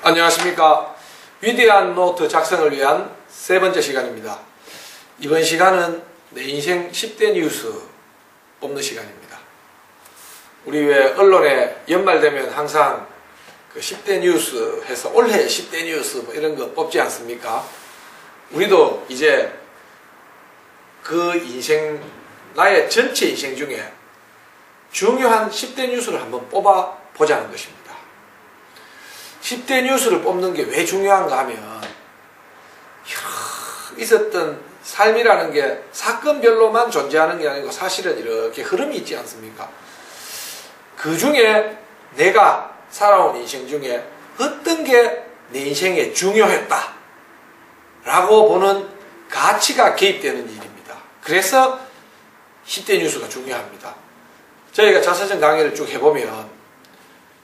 안녕하십니까. 위대한 노트 작성을 위한 세 번째 시간입니다. 이번 시간은 내 인생 10대 뉴스 뽑는 시간입니다. 우리 왜 언론에 연말되면 항상 그 10대 뉴스 해서 올해 10대 뉴스 뭐 이런 거 뽑지 않습니까? 우리도 이제 그 인생, 나의 전체 인생 중에 중요한 10대 뉴스를 한번 뽑아 보자는 것입니다. 10대 뉴스를 뽑는 게 왜 중요한가 하면 있었던 삶이라는 게 사건별로만 존재하는 게 아니고 사실은 이렇게 흐름이 있지 않습니까? 그 중에 내가 살아온 인생 중에 어떤 게 내 인생에 중요했다 라고 보는 가치가 개입되는 일입니다. 그래서 10대 뉴스가 중요합니다. 저희가 자서전 강의를 쭉 해보면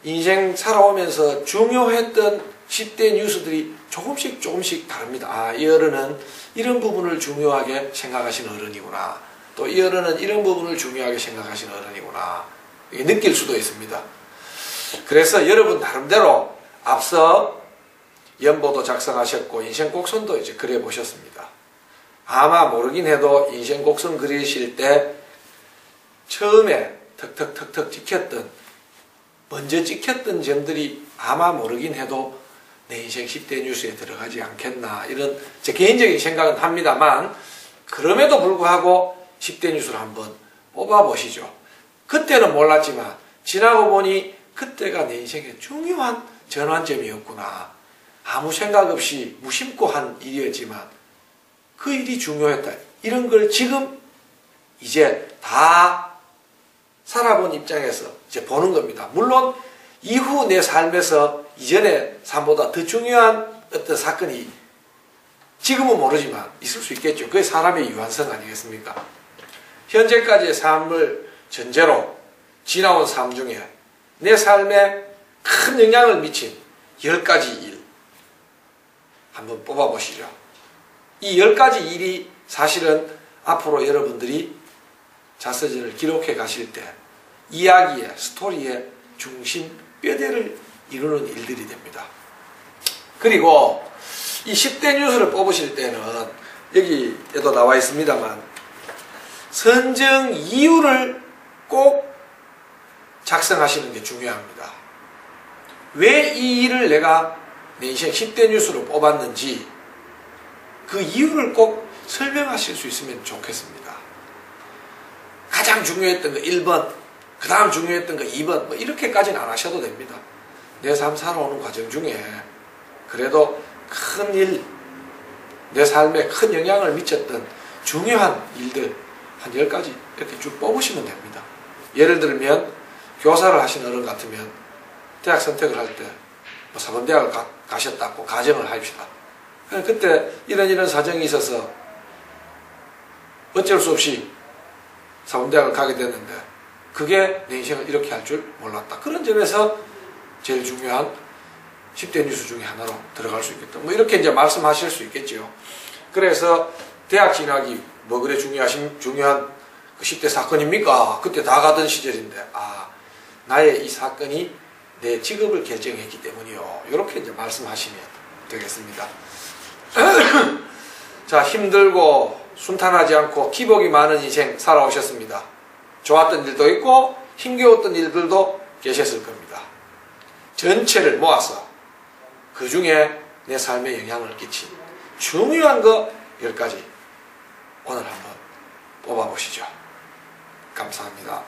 인생 살아오면서 중요했던 10대 뉴스들이 조금씩 다릅니다. 이 어른은 이런 부분을 중요하게 생각하시는 어른이구나. 또 이 어른은 이런 부분을 중요하게 생각하시는 어른이구나. 이게 느낄 수도 있습니다. 그래서 여러분 나름대로 앞서 연보도 작성하셨고 인생 곡선도 이제 그려보셨습니다. 아마 모르긴 해도 인생 곡선 그리실 때 처음에 턱턱턱턱 먼저 찍혔던 점들이 아마 모르긴 해도 내 인생 10대 뉴스에 들어가지 않겠나 이런 제 개인적인 생각은 합니다만 그럼에도 불구하고 10대 뉴스를 한번 뽑아보시죠. 그때는 몰랐지만 지나고 보니 그때가 내 인생의 중요한 전환점이었구나. 아무 생각 없이 무심코 한 일이었지만 그 일이 중요했다. 이런 걸 지금 이제 다 살아본 입장에서 이제 보는 겁니다. 물론 이후 내 삶에서 이전의 삶보다 더 중요한 어떤 사건이 지금은 모르지만 있을 수 있겠죠. 그게 사람의 유한성 아니겠습니까? 현재까지의 삶을 전제로 지나온 삶 중에 내 삶에 큰 영향을 미친 10가지 일 한번 뽑아보시죠. 이 10가지 일이 사실은 앞으로 여러분들이 자서전을 기록해 가실 때 이야기의 스토리의 중심 뼈대를 이루는 일들이 됩니다. 그리고 이 10대 뉴스를 뽑으실 때는 여기에도 나와 있습니다만 선정 이유를 꼭 작성하시는 게 중요합니다. 왜 이 일을 내가 내 인생 10대 뉴스로 뽑았는지 그 이유를 꼭 설명하실 수 있으면 좋겠습니다. 가장 중요했던 거 1번, 그 다음 중요했던 거 2번, 뭐 이렇게까지는 안 하셔도 됩니다. 내 삶 살아오는 과정 중에 그래도 큰 일, 내 삶에 큰 영향을 미쳤던 중요한 일들 한 10가지 이렇게 쭉 뽑으시면 됩니다. 예를 들면 교사를 하신 어른 같으면 대학 선택을 할 때 뭐 사범대학을 가셨다고 가정을 합시다. 그때 이런 사정이 있어서 어쩔 수 없이 사범대학을 가게 됐는데 그게 내 인생을 이렇게 할 줄 몰랐다. 그런 점에서 제일 중요한 10대 뉴스 중에 하나로 들어갈 수 있겠다. 뭐 이렇게 이제 말씀하실 수 있겠죠. 그래서 대학 진학이 뭐 그래 중요한 그 10대 사건입니까? 그때 다 가던 시절인데 나의 이 사건이 내 직업을 결정했기 때문이요. 이렇게 이제 말씀하시면 되겠습니다. 자, 힘들고 순탄하지 않고 기복이 많은 인생 살아오셨습니다. 좋았던 일도 있고 힘겨웠던 일들도 계셨을 겁니다. 전체를 모아서 그 중에 내 삶에 영향을 끼친 중요한 거 10가지 오늘 한번 뽑아보시죠. 감사합니다.